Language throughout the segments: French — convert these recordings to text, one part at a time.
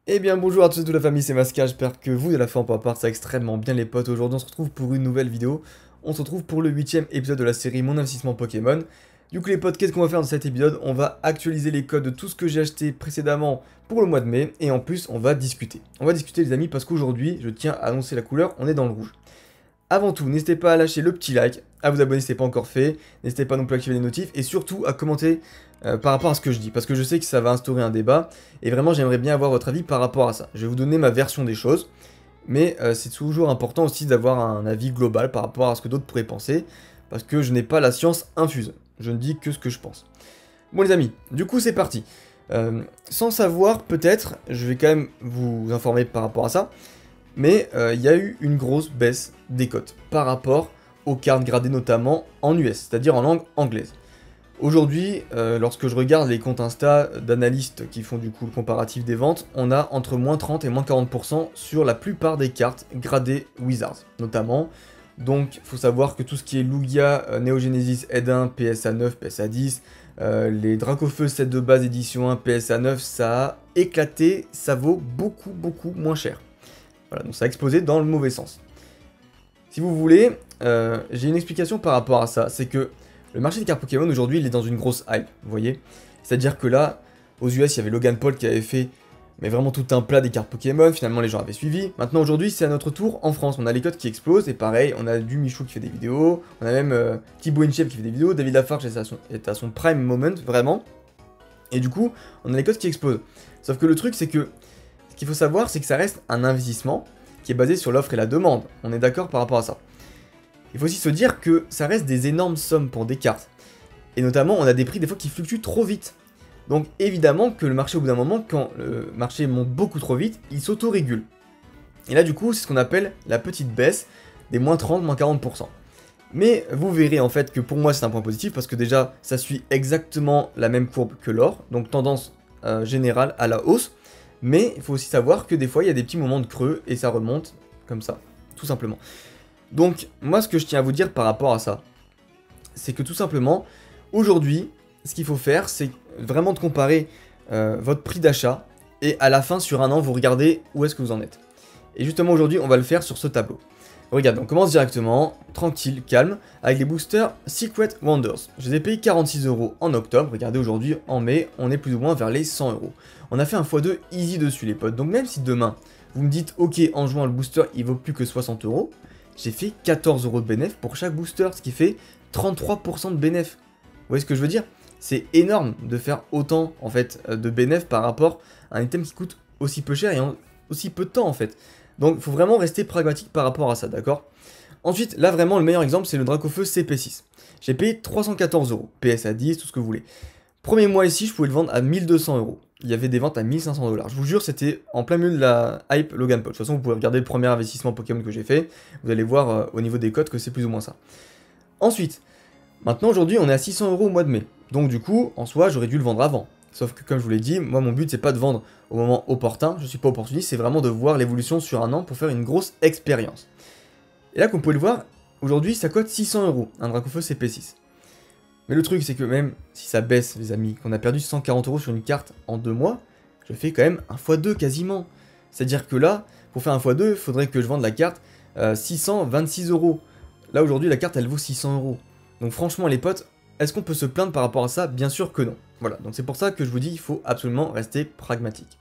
Eh bien bonjour à tous et toute la famille, c'est Masca, j'espère que vous de la forme pour part ça extrêmement bien les potes. Aujourd'hui on se retrouve pour une nouvelle vidéo, on se retrouve pour le 8ème épisode de la série Mon investissement Pokémon. Du coup les potes, qu'est-ce qu'on va faire dans cet épisode? On va actualiser les codes de tout ce que j'ai acheté précédemment pour le mois de mai, et en plus on va discuter. On va discuter les amis parce qu'aujourd'hui, je tiens à annoncer la couleur, on est dans le rouge. Avant tout, n'hésitez pas à lâcher le petit like, à vous abonner si ce n'est pas encore fait, n'hésitez pas non plus à activer les notifs, et surtout à commenter par rapport à ce que je dis, parce que je sais que ça va instaurer un débat, et vraiment j'aimerais bien avoir votre avis par rapport à ça. Je vais vous donner ma version des choses, mais c'est toujours important aussi d'avoir un avis global par rapport à ce que d'autres pourraient penser, parce que je n'ai pas la science infuse, je ne dis que ce que je pense. Bon les amis, du coup c'est parti. Sans savoir peut-être, je vais quand même vous informer par rapport à ça, mais il y a eu une grosse baisse des cotes par rapport aux cartes gradées notamment en US, c'est-à-dire en langue anglaise. Aujourd'hui, lorsque je regarde les comptes Insta d'analystes qui font du coup le comparatif des ventes, on a entre moins 30 et moins 40% sur la plupart des cartes gradées Wizards, notamment. Donc, il faut savoir que tout ce qui est Lugia, Neo Genesis Ed1, PSA 9, PSA 10, les Dracofeu 7 de base édition 1, PSA 9, ça a éclaté, ça vaut beaucoup moins cher. Voilà, donc ça a explosé dans le mauvais sens. Si vous voulez, j'ai une explication par rapport à ça, c'est que le marché des cartes Pokémon aujourd'hui il est dans une grosse hype, vous voyez. C'est-à-dire que là, aux US il y avait Logan Paul qui avait fait mais vraiment tout un plat des cartes Pokémon, finalement les gens avaient suivi. Maintenant aujourd'hui c'est à notre tour en France, on a les codes qui explosent, et pareil, on a du Michou qui fait des vidéos, on a même Thibaut InShape qui fait des vidéos, David Lafarge est à son prime moment, vraiment. Et du coup, on a les codes qui explosent. Sauf que le truc c'est que, ce qu'il faut savoir c'est que ça reste un investissement qui est basé sur l'offre et la demande, on est d'accord par rapport à ça. Il faut aussi se dire que ça reste des énormes sommes pour des cartes. Et notamment, on a des prix des fois qui fluctuent trop vite. Donc évidemment que le marché au bout d'un moment, quand le marché monte beaucoup trop vite, il s'auto-régule. Et là du coup, c'est ce qu'on appelle la petite baisse des moins 30, moins 40%. Mais vous verrez en fait que pour moi c'est un point positif parce que déjà ça suit exactement la même courbe que l'or, donc tendance générale à la hausse. Mais il faut aussi savoir que des fois il y a des petits moments de creux et ça remonte comme ça, tout simplement. Donc, moi, ce que je tiens à vous dire par rapport à ça, c'est que tout simplement, aujourd'hui, ce qu'il faut faire, c'est vraiment de comparer votre prix d'achat, et à la fin, sur un an, vous regardez où est-ce que vous en êtes. Et justement, aujourd'hui, on va le faire sur ce tableau. Regardez, on commence directement, tranquille, calme, avec les boosters Secret Wonders. Je les ai payés 46 € en octobre, regardez, aujourd'hui, en mai, on est plus ou moins vers les 100 €. On a fait un x2 easy dessus, les potes. Donc même si demain, vous me dites, ok, en juin, le booster, il vaut plus que 60 €, j'ai fait 14 € de bénéf pour chaque booster, ce qui fait 33% de bénéf. Vous voyez ce que je veux dire? C'est énorme de faire autant en fait de bénéf par rapport à un item qui coûte aussi peu cher et en aussi peu de temps en fait. Donc il faut vraiment rester pragmatique par rapport à ça, d'accord? Ensuite, là vraiment le meilleur exemple c'est le Dracofeu CP6. J'ai payé 314 €, PSA 10, tout ce que vous voulez. Premier mois ici, je pouvais le vendre à 1200 €. Il y avait des ventes à 1500 $. Je vous jure, c'était en plein milieu de la hype Logan Paul. De toute façon, vous pouvez regarder le premier investissement Pokémon que j'ai fait. Vous allez voir au niveau des codes que c'est plus ou moins ça. Ensuite, maintenant aujourd'hui, on est à 600 € au mois de mai. Donc du coup, en soi, j'aurais dû le vendre avant. Sauf que comme je vous l'ai dit, moi mon but c'est pas de vendre au moment opportun. Je suis pas opportuniste, c'est vraiment de voir l'évolution sur un an pour faire une grosse expérience. Et là, comme vous pouvez le voir, aujourd'hui, ça cote 600 €, un Dracofeu CP6. Mais le truc, c'est que même si ça baisse, les amis, qu'on a perdu 140 € sur une carte en 2 mois, je fais quand même un x2 quasiment. C'est-à-dire que là, pour faire un x2, il faudrait que je vende la carte 626 €. Là, aujourd'hui, la carte, elle vaut 600 €. Donc franchement, les potes, est-ce qu'on peut se plaindre par rapport à ça? Bien sûr que non. Voilà, donc c'est pour ça que je vous dis, il faut absolument rester pragmatique.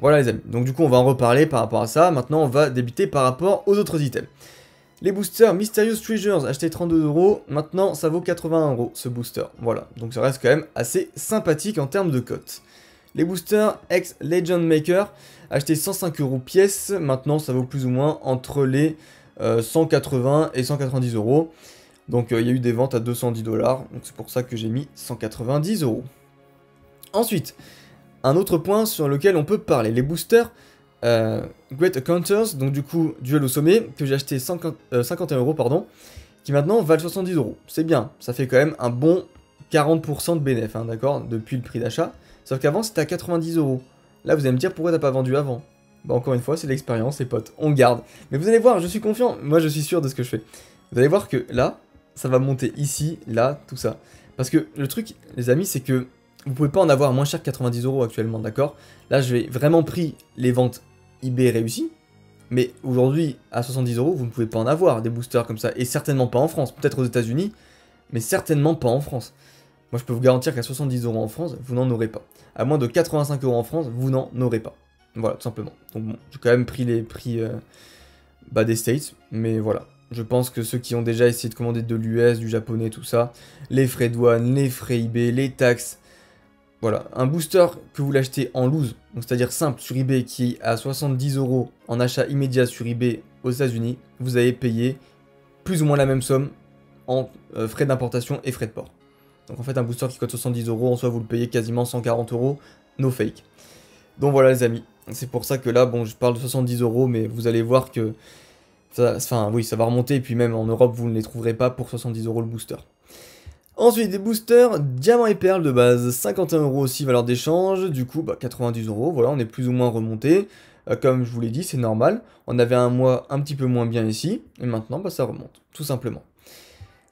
Voilà les amis, donc du coup, on va en reparler par rapport à ça. Maintenant, on va débuter par rapport aux autres items. Les boosters Mysterious Treasures, acheté 32 €, maintenant ça vaut 81 € ce booster, voilà, donc ça reste quand même assez sympathique en termes de cote. Les boosters X Legend Maker, acheté 105 € pièce, maintenant ça vaut plus ou moins entre les 180 et 190 €, donc il y a eu des ventes à 210 $, donc c'est pour ça que j'ai mis 190 €. Ensuite, un autre point sur lequel on peut parler, les boosters Great Encounters, donc du coup duel au sommet, que j'ai acheté 51 €, pardon, qui maintenant valent 70 €. C'est bien, ça fait quand même un bon 40% de bénéf, hein, d'accord, depuis le prix d'achat. Sauf qu'avant c'était à 90 €. Là vous allez me dire pourquoi t'as pas vendu avant. Bah encore une fois, c'est l'expérience les potes, on garde. Mais vous allez voir, je suis confiant, moi je suis sûr de ce que je fais. Vous allez voir que là, ça va monter ici, là, tout ça. Parce que le truc, les amis, c'est que vous pouvez pas en avoir moins cher que 90 € actuellement, d'accord? Là, je vais vraiment pris les ventes eBay réussies. Mais aujourd'hui, à 70 €, vous ne pouvez pas en avoir des boosters comme ça. Et certainement pas en France. Peut-être aux États-Unis, mais certainement pas en France. Moi, je peux vous garantir qu'à 70 € en France, vous n'en aurez pas. À moins de 85 € en France, vous n'en aurez pas. Voilà, tout simplement. Donc bon, j'ai quand même pris les prix des States. Mais voilà. Je pense que ceux qui ont déjà essayé de commander de l'US, du japonais, tout ça, les frais de douane, les frais eBay, les taxes. Voilà, un booster que vous l'achetez en loose, donc c'est-à-dire simple sur eBay qui est à 70 € en achat immédiat sur eBay aux États-Unis, vous avez payé plus ou moins la même somme en frais d'importation et frais de port. Donc en fait un booster qui coûte 70 € en soi vous le payez quasiment 140 €, no fake. Donc voilà les amis, c'est pour ça que là bon je parle de 70 € mais vous allez voir que ça, enfin oui ça va remonter et puis même en Europe vous ne les trouverez pas pour 70 € le booster. Ensuite, des boosters diamant et perles de base, 51 € aussi valeur d'échange, du coup 90 €, voilà, on est plus ou moins remonté. Comme je vous l'ai dit, c'est normal. On avait un mois un petit peu moins bien ici, et maintenant ça remonte, tout simplement.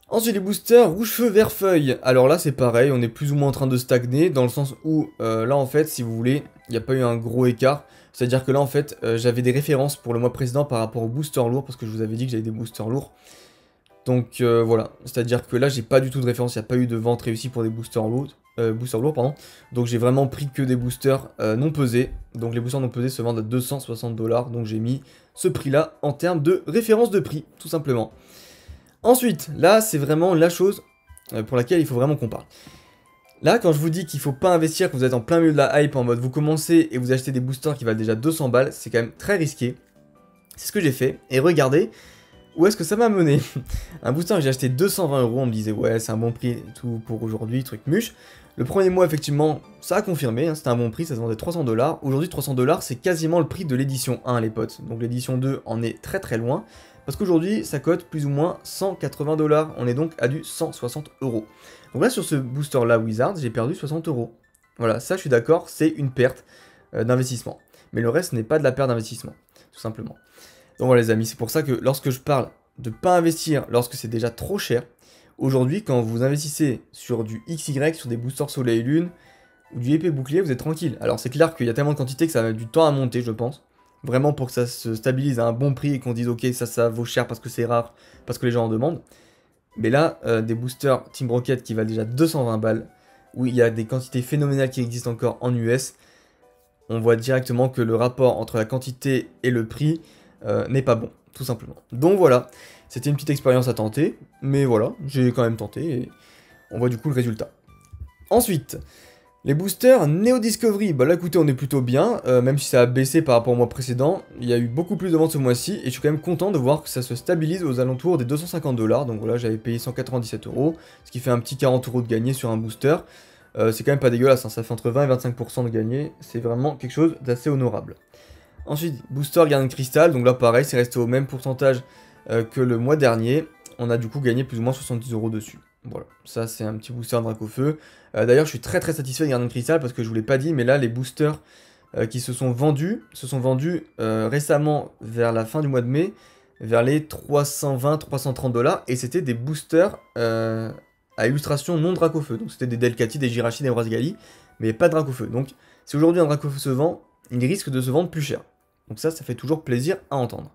Ensuite, les boosters rouge-feu vert feuille. Alors là, c'est pareil, on est plus ou moins en train de stagner, dans le sens où là en fait, si vous voulez, il n'y a pas eu un gros écart. C'est-à-dire que là en fait, j'avais des références pour le mois précédent par rapport aux boosters lourds, parce que je vous avais dit que j'avais des boosters lourds. Donc voilà, c'est-à-dire que là j'ai pas du tout de référence, il n'y a pas eu de vente réussie pour des boosters lourds, pardon. Donc j'ai vraiment pris que des boosters non pesés. Donc les boosters non pesés se vendent à 260 $, donc j'ai mis ce prix-là en termes de référence de prix, tout simplement. Ensuite, là c'est vraiment la chose pour laquelle il faut vraiment qu'on parle. Là, quand je vous dis qu'il faut pas investir, que vous êtes en plein milieu de la hype en mode vous commencez et vous achetez des boosters qui valent déjà 200 balles, c'est quand même très risqué. C'est ce que j'ai fait, et regardez où est-ce que ça m'a mené. Un booster que j'ai acheté 220 €, on me disait ouais c'est un bon prix et tout pour aujourd'hui, truc muche. Le premier mois effectivement ça a confirmé, hein, c'était un bon prix, ça se vendait 300 $. Aujourd'hui 300 $ c'est quasiment le prix de l'édition 1 les potes. Donc l'édition 2 en est très très loin. Parce qu'aujourd'hui ça cote plus ou moins 180 $. On est donc à du 160 €. Donc là sur ce booster là Wizard j'ai perdu 60 €. Voilà, ça je suis d'accord, c'est une perte d'investissement. Mais le reste n'est pas de la perte d'investissement, tout simplement. Donc voilà les amis, c'est pour ça que lorsque je parle de pas investir lorsque c'est déjà trop cher, aujourd'hui quand vous investissez sur du XY, sur des boosters soleil et lune, ou du épée bouclier, vous êtes tranquille. Alors c'est clair qu'il y a tellement de quantité que ça va du temps à monter je pense. Vraiment pour que ça se stabilise à un bon prix et qu'on dise ok ça vaut cher parce que c'est rare, parce que les gens en demandent. Mais là, des boosters Team Rocket qui valent déjà 220 balles, où il y a des quantités phénoménales qui existent encore en US, on voit directement que le rapport entre la quantité et le prix n'est pas bon, tout simplement. Donc voilà, c'était une petite expérience à tenter, mais voilà, j'ai quand même tenté et on voit du coup le résultat. Ensuite, les boosters Neo Discovery, bah là écoutez on est plutôt bien, même si ça a baissé par rapport au mois précédent, il y a eu beaucoup plus de ventes ce mois-ci, et je suis quand même content de voir que ça se stabilise aux alentours des 250 $, donc voilà j'avais payé 197 €, ce qui fait un petit 40 € de gagné sur un booster, c'est quand même pas dégueulasse, hein, ça fait entre 20 et 25% de gagné, c'est vraiment quelque chose d'assez honorable. Ensuite, booster Gardien de Cristal, donc là pareil, c'est resté au même pourcentage que le mois dernier. On a du coup gagné plus ou moins 70 € dessus. Voilà, ça c'est un petit booster Dracofeu. D'ailleurs, je suis très très satisfait de Gardien de Cristal parce que je vous l'ai pas dit, mais là les boosters qui se sont vendus récemment vers la fin du mois de mai, vers les 320-330 $, et c'était des boosters à illustration non Dracofeu. Donc c'était des Delcati, des Jirachi, des Brasgali, mais pas de Dracofeu. Donc si aujourd'hui un Dracofeu se vend, il risque de se vendre plus cher. Donc ça fait toujours plaisir à entendre.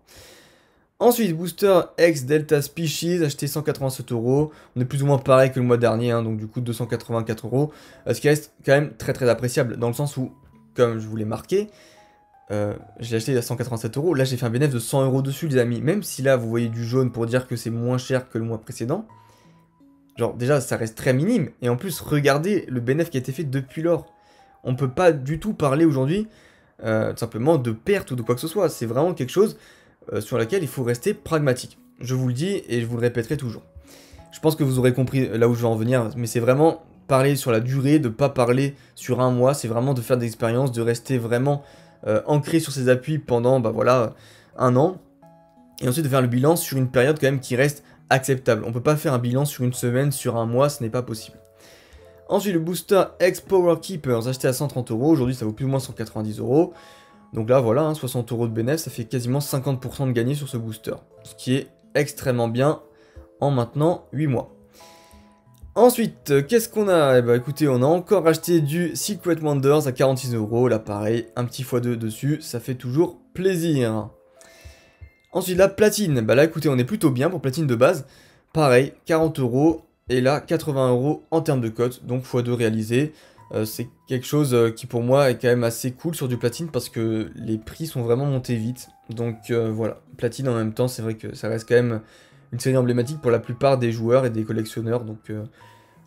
Ensuite, booster X Delta Species, acheté 187 €. On est plus ou moins pareil que le mois dernier, hein, donc du coup 284 €. Ce qui reste quand même très très appréciable, dans le sens où, comme je vous l'ai marqué, j'ai acheté à 187 €. Là, j'ai fait un bénéfice de 100 € dessus, les amis. Même si là, vous voyez du jaune pour dire que c'est moins cher que le mois précédent. Genre, déjà, ça reste très minime. Et en plus, regardez le bénéfice qui a été fait depuis lors. On peut pas du tout parler aujourd'hui tout simplement de perte ou de quoi que ce soit. C'est vraiment quelque chose sur laquelle il faut rester pragmatique. Je vous le dis et je vous le répéterai toujours. Je pense que vous aurez compris là où je vais en venir, mais c'est vraiment parler sur la durée, de pas parler sur un mois, c'est vraiment de faire des expériences, de rester vraiment ancré sur ses appuis pendant voilà, un an, et ensuite de faire le bilan sur une période quand même qui reste acceptable. On peut pas faire un bilan sur une semaine, sur un mois, ce n'est pas possible. Ensuite, le booster X Power Keepers, acheté à 130 €. Aujourd'hui, ça vaut plus ou moins 190 €. Donc là, voilà, hein, 60 € de bénéfice, ça fait quasiment 50% de gagné sur ce booster. Ce qui est extrêmement bien en maintenant 8 mois. Ensuite, qu'est-ce qu'on a? Eh bah écoutez, on a encore acheté du Secret Wonders à 46 €. Là, pareil, un petit x2 dessus, ça fait toujours plaisir. Ensuite, la platine. Bah là, écoutez, on est plutôt bien pour platine de base. Pareil, 40 €. Et là, 80 € en termes de cote, donc x2 réalisé. C'est quelque chose qui pour moi est quand même assez cool sur du platine parce que les prix sont vraiment montés vite. Donc voilà, platine en même temps, c'est vrai que ça reste quand même une série emblématique pour la plupart des joueurs et des collectionneurs. Donc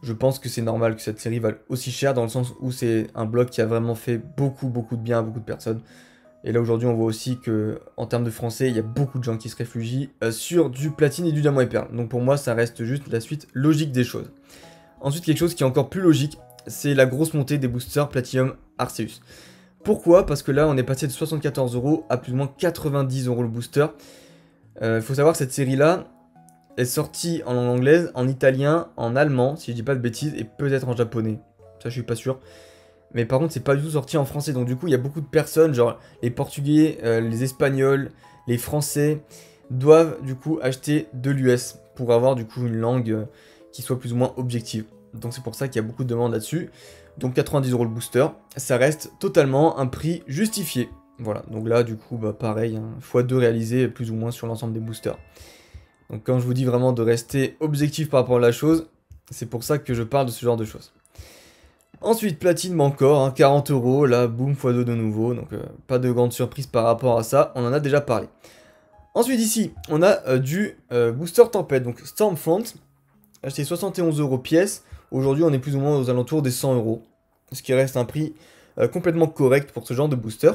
je pense que c'est normal que cette série vale aussi cher dans le sens où c'est un bloc qui a vraiment fait beaucoup de bien à beaucoup de personnes. Et là aujourd'hui on voit aussi que en termes de français, il y a beaucoup de gens qui se réfugient sur du platine et du diamant et perle. Donc pour moi ça reste juste la suite logique des choses. Ensuite quelque chose qui est encore plus logique, c'est la grosse montée des boosters Platinum Arceus. Pourquoi? Parce que là on est passé de 74 € à plus ou moins 90 € le booster. Il faut savoir que cette série là est sortie en langue anglaise, en italien, en allemand, si je dis pas de bêtises, et peut-être en japonais. Ça je suis pas sûr. Mais par contre c'est pas du tout sorti en français, donc du coup il y a beaucoup de personnes, genre les portugais, les espagnols, les français, doivent du coup acheter de l'US pour avoir du coup une langue qui soit plus ou moins objective. Donc c'est pour ça qu'il y a beaucoup de demandes là-dessus. Donc 90 € le booster, ça reste totalement un prix justifié. Voilà, donc là du coup bah pareil, hein, x2 réalisé plus ou moins sur l'ensemble des boosters. Donc quand je vous dis vraiment de rester objectif par rapport à la chose, c'est pour ça que je parle de ce genre de choses. Ensuite, platine encore, hein, 40 €, là, boum, x2 de nouveau, donc pas de grande surprise par rapport à ça, on en a déjà parlé. Ensuite ici, on a du booster tempête, donc Stormfront, acheté 71 € pièce, aujourd'hui on est plus ou moins aux alentours des 100 €, ce qui reste un prix complètement correct pour ce genre de booster.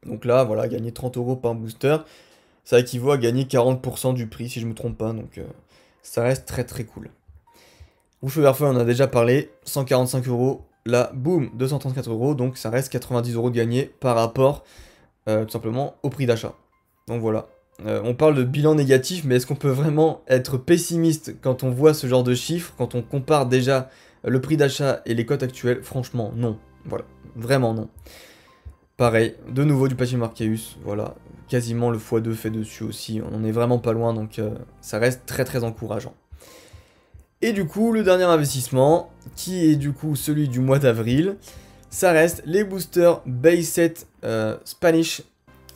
Donc là, voilà, gagner 30 € par booster, ça équivaut à gagner 40% du prix si je me trompe pas, donc ça reste très cool. Bouche vert feu, on en a déjà parlé, 145 €, là, boum, 234 €, donc ça reste 90 € de gagné par rapport tout simplement au prix d'achat. Donc voilà, on parle de bilan négatif, mais est-ce qu'on peut vraiment être pessimiste quand on voit ce genre de chiffres, quand on compare déjà le prix d'achat et les cotes actuelles? Franchement, non. Voilà, vraiment non. Pareil, de nouveau du Platinum Arceus, voilà, quasiment le x2 fait dessus aussi, on en est vraiment pas loin, donc ça reste très encourageant. Et du coup, le dernier investissement, qui est du coup celui du mois d'avril, ça reste les boosters Base Set Spanish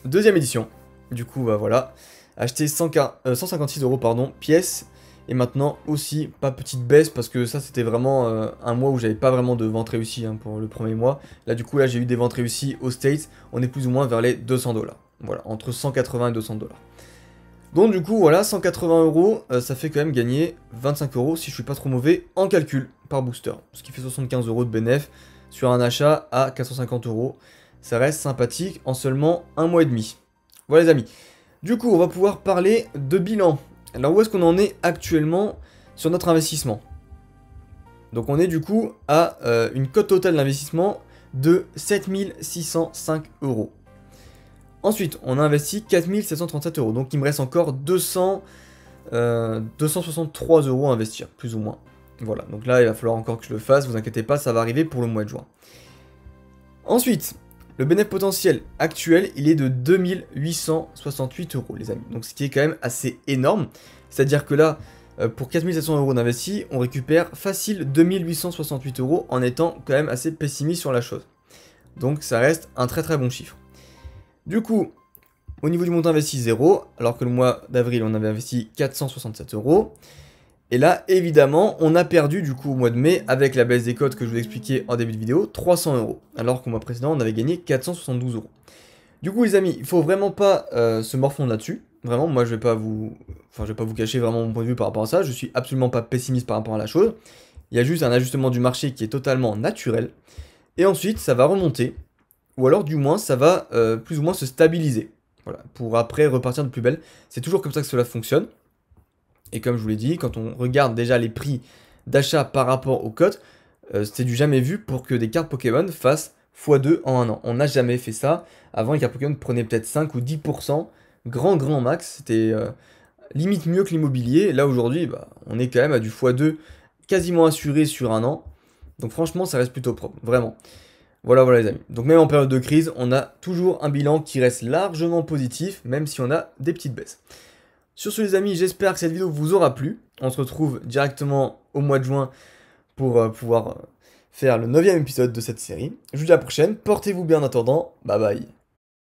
2ème édition. Du coup, bah voilà, acheté 156 € pardon, pièce. Et maintenant aussi, pas petite baisse, parce que ça c'était vraiment un mois où j'avais pas vraiment de vente réussie hein, pour le premier mois. Là du coup, là j'ai eu des ventes réussies aux States, on est plus ou moins vers les 200 $. Voilà, entre 180 et 200 $. Donc du coup, voilà, 180 €, ça fait quand même gagner 25 € si je suis pas trop mauvais en calcul par booster. Ce qui fait 75 € de bénéf sur un achat à 450 €. Ça reste sympathique en seulement un mois et demi. Voilà les amis. Du coup, on va pouvoir parler de bilan. Alors où est-ce qu'on en est actuellement sur notre investissement? Donc on est du coup à une cote totale d'investissement de 7605 €. Ensuite, on a investi 4737 €, donc il me reste encore 263 € à investir, plus ou moins. Voilà, donc là il va falloir encore que je le fasse, vous inquiétez pas, ça va arriver pour le mois de juin. Ensuite, le bénéfice potentiel actuel, il est de 2868 € les amis, donc ce qui est quand même assez énorme. C'est-à-dire que là, pour 4700 € d'investi, on récupère facile 2868 € en étant quand même assez pessimiste sur la chose. Donc ça reste un très bon chiffre. Du coup, au niveau du montant investi 0, alors que le mois d'avril on avait investi 467 €. Et là, évidemment, on a perdu du coup au mois de mai, avec la baisse des cotes que je vous ai expliqué en début de vidéo, 300 €. Alors qu'au mois précédent, on avait gagné 472 €. Du coup, les amis, il faut vraiment pas se morfondre là-dessus. Vraiment, moi, je vais pas vous cacher vraiment mon point de vue par rapport à ça. Je suis absolument pas pessimiste par rapport à la chose. Il y a juste un ajustement du marché qui est totalement naturel. Et ensuite, ça va remonter. Ou alors, du moins, ça va plus ou moins se stabiliser. Voilà, pour après repartir de plus belle. C'est toujours comme ça que cela fonctionne. Et comme je vous l'ai dit, quand on regarde déjà les prix d'achat par rapport aux cotes, c'était du jamais vu pour que des cartes Pokémon fassent x2 en un an. On n'a jamais fait ça. Avant, les cartes Pokémon prenaient peut-être 5 ou 10%. Grand max. C'était limite mieux que l'immobilier. Là, aujourd'hui, bah, on est quand même à du x2 quasiment assuré sur un an. Donc franchement, ça reste plutôt propre. Vraiment. Voilà les amis. Donc même en période de crise, on a toujours un bilan qui reste largement positif, même si on a des petites baisses. Sur ce les amis, j'espère que cette vidéo vous aura plu. On se retrouve directement au mois de juin pour pouvoir faire le 9e épisode de cette série. Je vous dis à la prochaine, portez-vous bien en attendant, bye bye.